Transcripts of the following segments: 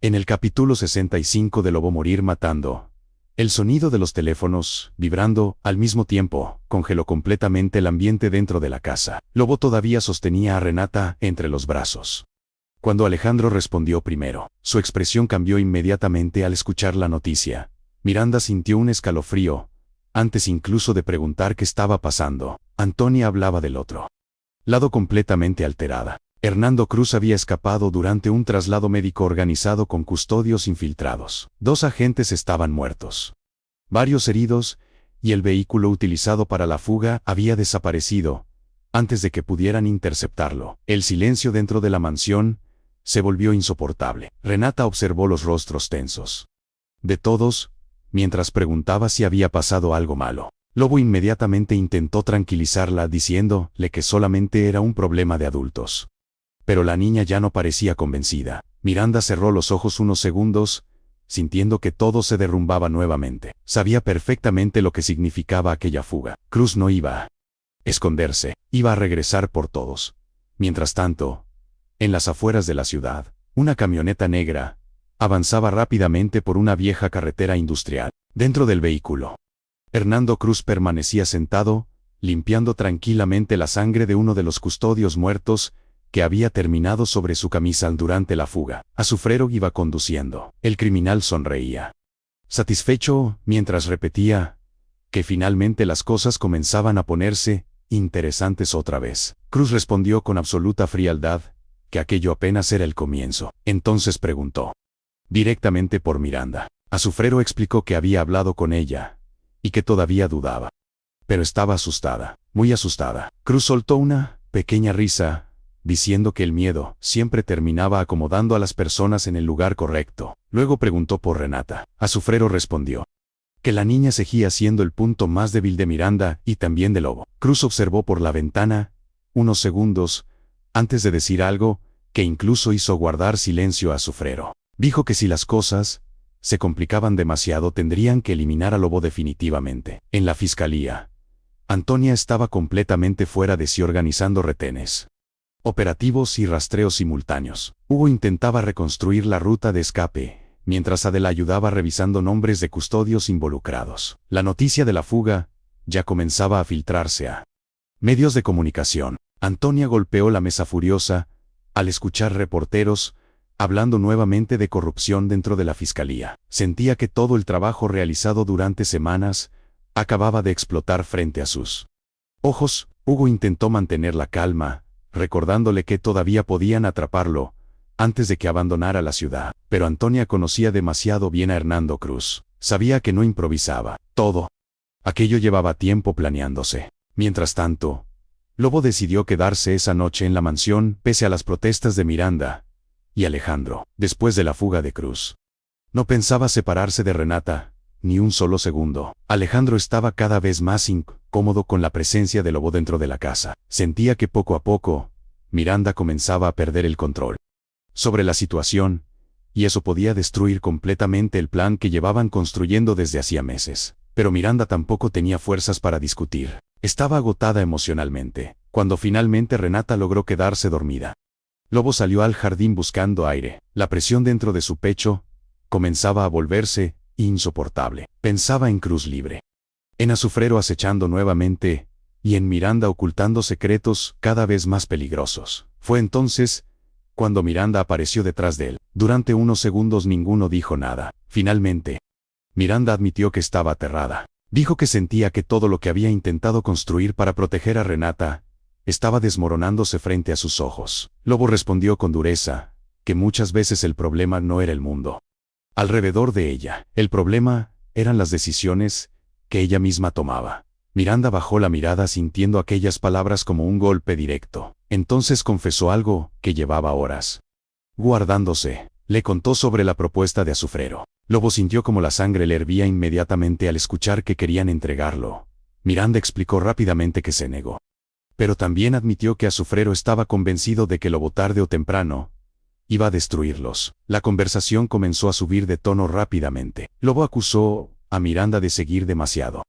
En el capítulo 65 de Lobo Morir Matando, el sonido de los teléfonos, vibrando, al mismo tiempo, congeló completamente el ambiente dentro de la casa. Lobo todavía sostenía a Renata entre los brazos. Cuando Alejandro respondió primero, su expresión cambió inmediatamente al escuchar la noticia. Miranda sintió un escalofrío, antes incluso de preguntar qué estaba pasando. Antonia hablaba del otro lado completamente alterada. Hernando Cruz había escapado durante un traslado médico organizado con custodios infiltrados. 2 agentes estaban muertos, varios heridos, y el vehículo utilizado para la fuga había desaparecido antes de que pudieran interceptarlo. El silencio dentro de la mansión se volvió insoportable. Renata observó los rostros tensos de todos, mientras preguntaba si había pasado algo malo. Lobo inmediatamente intentó tranquilizarla diciéndole que solamente era un problema de adultos. Pero la niña ya no parecía convencida. Miranda cerró los ojos unos segundos, sintiendo que todo se derrumbaba nuevamente. Sabía perfectamente lo que significaba aquella fuga. Cruz no iba a esconderse, iba a regresar por todos. Mientras tanto, en las afueras de la ciudad, una camioneta negra avanzaba rápidamente por una vieja carretera industrial. Dentro del vehículo, Hernando Cruz permanecía sentado, limpiando tranquilamente la sangre de uno de los custodios muertos que había terminado sobre su camisa durante la fuga. Azufrero iba conduciendo. El criminal sonreía, satisfecho, mientras repetía que finalmente las cosas comenzaban a ponerse interesantes otra vez. Cruz respondió con absoluta frialdad que aquello apenas era el comienzo. Entonces preguntó directamente por Miranda. Azufrero explicó que había hablado con ella y que todavía dudaba, pero estaba asustada, muy asustada. Cruz soltó una pequeña risa, diciendo que el miedo siempre terminaba acomodando a las personas en el lugar correcto. Luego preguntó por Renata. Azufrero respondió que la niña seguía siendo el punto más débil de Miranda y también de Lobo. Cruz observó por la ventana unos segundos antes de decir algo que incluso hizo guardar silencio a Azufrero. Dijo que si las cosas se complicaban demasiado tendrían que eliminar a Lobo definitivamente. En la fiscalía, Antonia estaba completamente fuera de sí organizando retenes, operativos y rastreos simultáneos. Hugo intentaba reconstruir la ruta de escape, mientras Adela ayudaba revisando nombres de custodios involucrados. La noticia de la fuga ya comenzaba a filtrarse a medios de comunicación. Antonia golpeó la mesa furiosa al escuchar reporteros hablando nuevamente de corrupción dentro de la fiscalía. Sentía que todo el trabajo realizado durante semanas acababa de explotar frente a sus ojos. Hugo intentó mantener la calma, recordándole que todavía podían atraparlo antes de que abandonara la ciudad. Pero Antonia conocía demasiado bien a Hernando Cruz. Sabía que no improvisaba. Todo aquello llevaba tiempo planeándose. Mientras tanto, Lobo decidió quedarse esa noche en la mansión pese a las protestas de Miranda y Alejandro. Después de la fuga de Cruz, no pensaba separarse de Renata ni un solo segundo. Alejandro estaba cada vez más incómodo con la presencia de Lobo dentro de la casa. Sentía que poco a poco, Miranda comenzaba a perder el control sobre la situación, y eso podía destruir completamente el plan que llevaban construyendo desde hacía meses. Pero Miranda tampoco tenía fuerzas para discutir. Estaba agotada emocionalmente. Cuando finalmente Renata logró quedarse dormida, Lobo salió al jardín buscando aire. La presión dentro de su pecho comenzaba a volverse insoportable. Pensaba en Cruz libre, en Azufrero acechando nuevamente, y en Miranda ocultando secretos cada vez más peligrosos. Fue entonces cuando Miranda apareció detrás de él. Durante unos segundos ninguno dijo nada. Finalmente, Miranda admitió que estaba aterrada. Dijo que sentía que todo lo que había intentado construir para proteger a Renata estaba desmoronándose frente a sus ojos. Lobo respondió con dureza que muchas veces el problema no era el mundo alrededor de ella. El problema eran las decisiones que ella misma tomaba. Miranda bajó la mirada sintiendo aquellas palabras como un golpe directo. Entonces confesó algo que llevaba horas guardándose. Le contó sobre la propuesta de Azufrero. Lobo sintió como la sangre le hervía inmediatamente al escuchar que querían entregarlo. Miranda explicó rápidamente que se negó, pero también admitió que Azufrero estaba convencido de que Lobo tarde o temprano iba a destruirlos. La conversación comenzó a subir de tono rápidamente. Lobo acusó a Miranda de seguir demasiado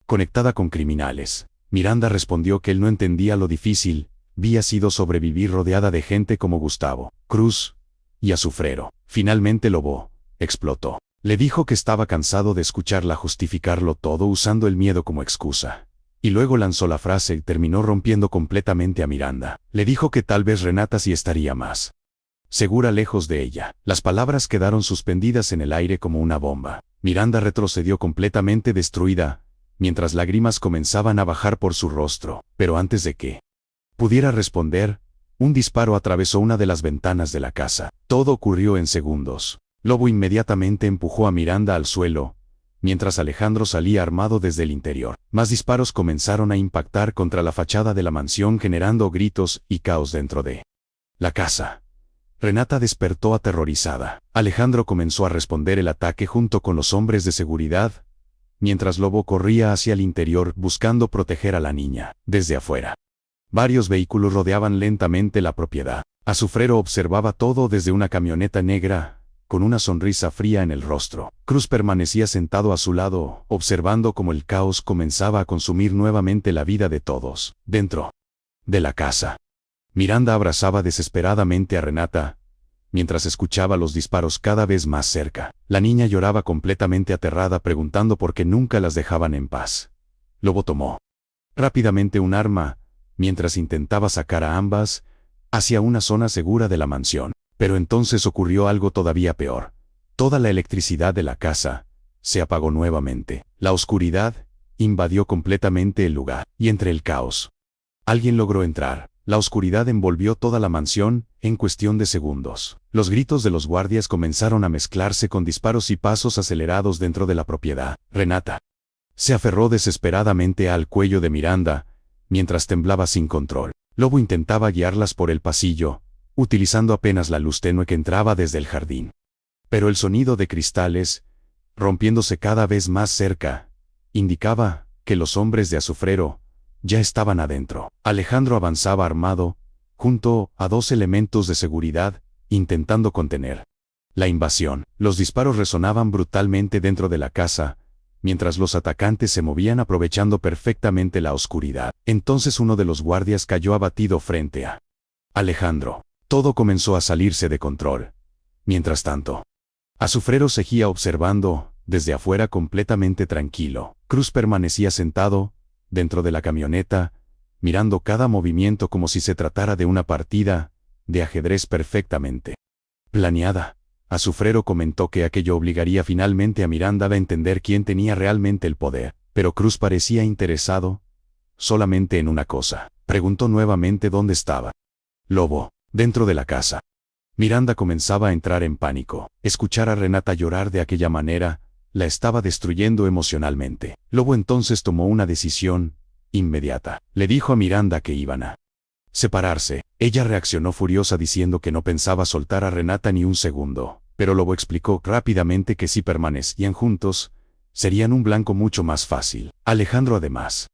conectada con criminales. Miranda respondió que él no entendía lo difícil había sido sobrevivir rodeada de gente como Gustavo Cruz y azufrero. Finalmente Lobo explotó. Le dijo que estaba cansado de escucharla justificarlo todo usando el miedo como excusa. Y luego lanzó la frase y terminó rompiendo completamente a Miranda. Le dijo que tal vez Renata sí estaría más segura lejos de ella. Las palabras quedaron suspendidas en el aire como una bomba. Miranda retrocedió completamente destruida, mientras lágrimas comenzaban a bajar por su rostro. Pero antes de que pudiera responder, un disparo atravesó una de las ventanas de la casa. Todo ocurrió en segundos. Lobo inmediatamente empujó a Miranda al suelo, mientras Alejandro salía armado desde el interior. Más disparos comenzaron a impactar contra la fachada de la mansión generando gritos y caos dentro de la casa. Renata despertó aterrorizada. Alejandro comenzó a responder el ataque junto con los hombres de seguridad, mientras Lobo corría hacia el interior buscando proteger a la niña. Desde afuera, varios vehículos rodeaban lentamente la propiedad. Azufrero observaba todo desde una camioneta negra, con una sonrisa fría en el rostro. Cruz permanecía sentado a su lado, observando cómo el caos comenzaba a consumir nuevamente la vida de todos. Dentro de la casa, Miranda abrazaba desesperadamente a Renata, mientras escuchaba los disparos cada vez más cerca. La niña lloraba completamente aterrada preguntando por qué nunca las dejaban en paz. Lobo tomó rápidamente un arma, mientras intentaba sacar a ambas hacia una zona segura de la mansión. Pero entonces ocurrió algo todavía peor. Toda la electricidad de la casa se apagó nuevamente. La oscuridad invadió completamente el lugar, y entre el caos, alguien logró entrar. La oscuridad envolvió toda la mansión en cuestión de segundos. Los gritos de los guardias comenzaron a mezclarse con disparos y pasos acelerados dentro de la propiedad. Renata se aferró desesperadamente al cuello de Miranda, mientras temblaba sin control. Lobo intentaba guiarlas por el pasillo, utilizando apenas la luz tenue que entraba desde el jardín. Pero el sonido de cristales, rompiéndose cada vez más cerca, indicaba que los hombres de Azufrero ya estaban adentro. Alejandro avanzaba armado, junto a dos elementos de seguridad, intentando contener la invasión. Los disparos resonaban brutalmente dentro de la casa, mientras los atacantes se movían aprovechando perfectamente la oscuridad. Entonces uno de los guardias cayó abatido frente a Alejandro. Todo comenzó a salirse de control. Mientras tanto, Azufrero seguía observando, desde afuera completamente tranquilo. Cruz permanecía sentado, dentro de la camioneta, mirando cada movimiento como si se tratara de una partida de ajedrez perfectamente planeada. Azufrero comentó que aquello obligaría finalmente a Miranda a entender quién tenía realmente el poder, pero Cruz parecía interesado solamente en una cosa. Preguntó nuevamente dónde estaba Lobo. Dentro de la casa. Miranda comenzaba a entrar en pánico. Escuchar a Renata llorar de aquella manera la estaba destruyendo emocionalmente. Lobo entonces tomó una decisión inmediata. Le dijo a Miranda que iban a separarse. Ella reaccionó furiosa diciendo que no pensaba soltar a Renata ni un segundo, pero Lobo explicó rápidamente que si permanecían juntos, serían un blanco mucho más fácil. Alejandro además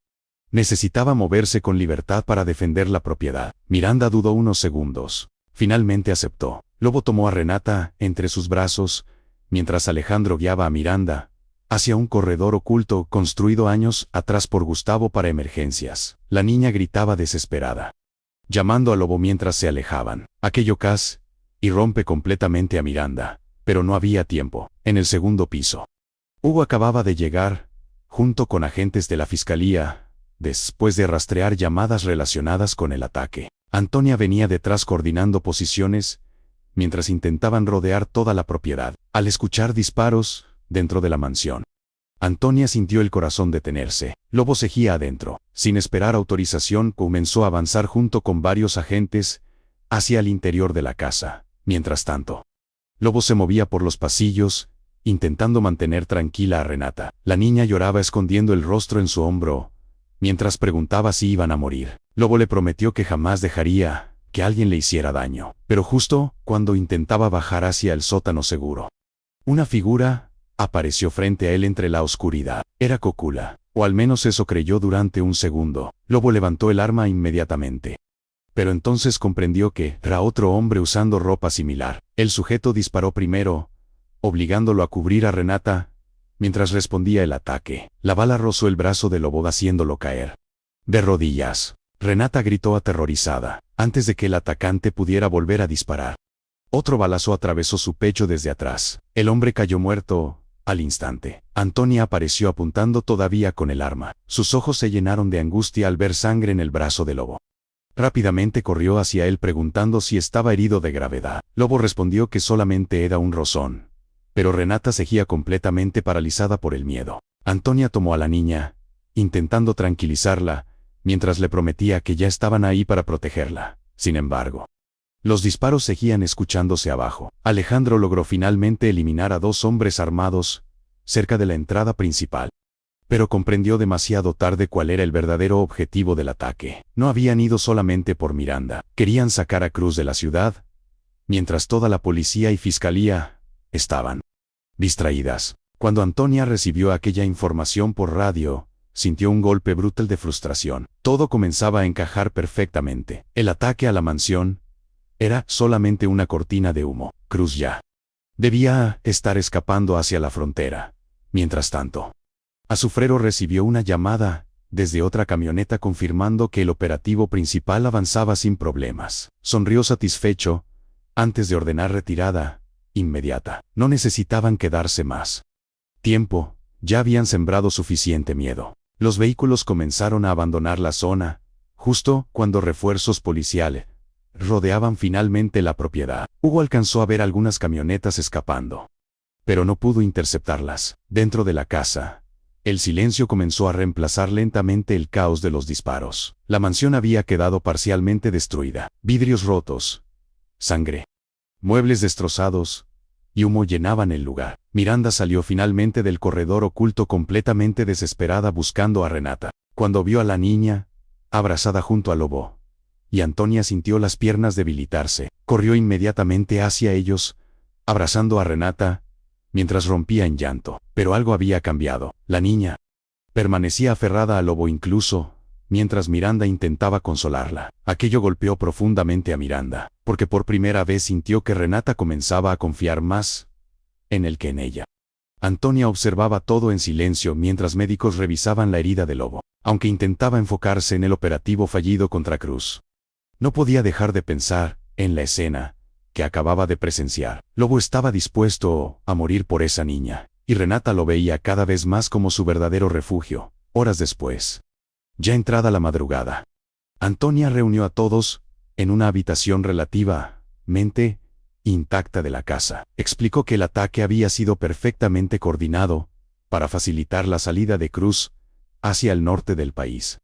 necesitaba moverse con libertad para defender la propiedad. Miranda dudó unos segundos. Finalmente aceptó. Lobo tomó a Renata entre sus brazos, mientras Alejandro guiaba a Miranda hacia un corredor oculto construido años atrás por Gustavo para emergencias. La niña gritaba desesperada, llamando a Lobo mientras se alejaban. Aquello casi rompe completamente a Miranda, pero no había tiempo. En el segundo piso, Hugo acababa de llegar, junto con agentes de la fiscalía, después de rastrear llamadas relacionadas con el ataque. Antonia venía detrás coordinando posiciones, mientras intentaban rodear toda la propiedad. Al escuchar disparos dentro de la mansión, Antonia sintió el corazón detenerse. Lobo seguía adentro. Sin esperar autorización, comenzó a avanzar junto con varios agentes hacia el interior de la casa. Mientras tanto, Lobo se movía por los pasillos, intentando mantener tranquila a Renata. La niña lloraba escondiendo el rostro en su hombro, mientras preguntaba si iban a morir. Lobo le prometió que jamás dejaría que alguien le hiciera daño. Pero justo cuando intentaba bajar hacia el sótano seguro, una figura apareció frente a él entre la oscuridad. Era Cocula, o al menos eso creyó durante un segundo. Lobo levantó el arma inmediatamente. Pero entonces comprendió que era otro hombre usando ropa similar. El sujeto disparó primero, obligándolo a cubrir a Renata, mientras respondía el ataque. La bala rozó el brazo de Lobo haciéndolo caer de rodillas. Renata gritó aterrorizada, antes de que el atacante pudiera volver a disparar. Otro balazo atravesó su pecho desde atrás. El hombre cayó muerto al instante. Antonia apareció apuntando todavía con el arma. Sus ojos se llenaron de angustia al ver sangre en el brazo de Lobo. Rápidamente corrió hacia él preguntando si estaba herido de gravedad. Lobo respondió que solamente era un rozón. Pero Renata seguía completamente paralizada por el miedo. Antonia tomó a la niña, intentando tranquilizarla, mientras le prometía que ya estaban ahí para protegerla. Sin embargo, los disparos seguían escuchándose abajo. Alejandro logró finalmente eliminar a 2 hombres armados, cerca de la entrada principal. Pero comprendió demasiado tarde cuál era el verdadero objetivo del ataque. No habían ido solamente por Miranda. Querían sacar a Cruz de la ciudad, mientras toda la policía y fiscalía estaban distraídas. Cuando Antonia recibió aquella información por radio, sintió un golpe brutal de frustración. Todo comenzaba a encajar perfectamente. El ataque a la mansión era solamente una cortina de humo. Cruz ya debía estar escapando hacia la frontera. Mientras tanto, Azufrero recibió una llamada desde otra camioneta confirmando que el operativo principal avanzaba sin problemas. Sonrió satisfecho antes de ordenar retirada inmediata. No necesitaban quedarse más tiempo, ya habían sembrado suficiente miedo. Los vehículos comenzaron a abandonar la zona, justo cuando refuerzos policiales rodeaban finalmente la propiedad. Hugo alcanzó a ver algunas camionetas escapando, pero no pudo interceptarlas. Dentro de la casa, el silencio comenzó a reemplazar lentamente el caos de los disparos. La mansión había quedado parcialmente destruida. Vidrios rotos, sangre, muebles destrozados y humo llenaban el lugar. Miranda salió finalmente del corredor oculto completamente desesperada buscando a Renata. Cuando vio a la niña, abrazada junto a Lobo, y Antonia sintió las piernas debilitarse, corrió inmediatamente hacia ellos, abrazando a Renata, mientras rompía en llanto. Pero algo había cambiado. La niña permanecía aferrada a Lobo incluso mientras Miranda intentaba consolarla. Aquello golpeó profundamente a Miranda, porque por primera vez sintió que Renata comenzaba a confiar más en él que en ella. Antonia observaba todo en silencio mientras médicos revisaban la herida de Lobo. Aunque intentaba enfocarse en el operativo fallido contra Cruz, no podía dejar de pensar en la escena que acababa de presenciar. Lobo estaba dispuesto a morir por esa niña, y Renata lo veía cada vez más como su verdadero refugio. Horas después, ya entrada la madrugada, Antonia reunió a todos en una habitación relativamente intacta de la casa. Explicó que el ataque había sido perfectamente coordinado para facilitar la salida de Cruz hacia el norte del país.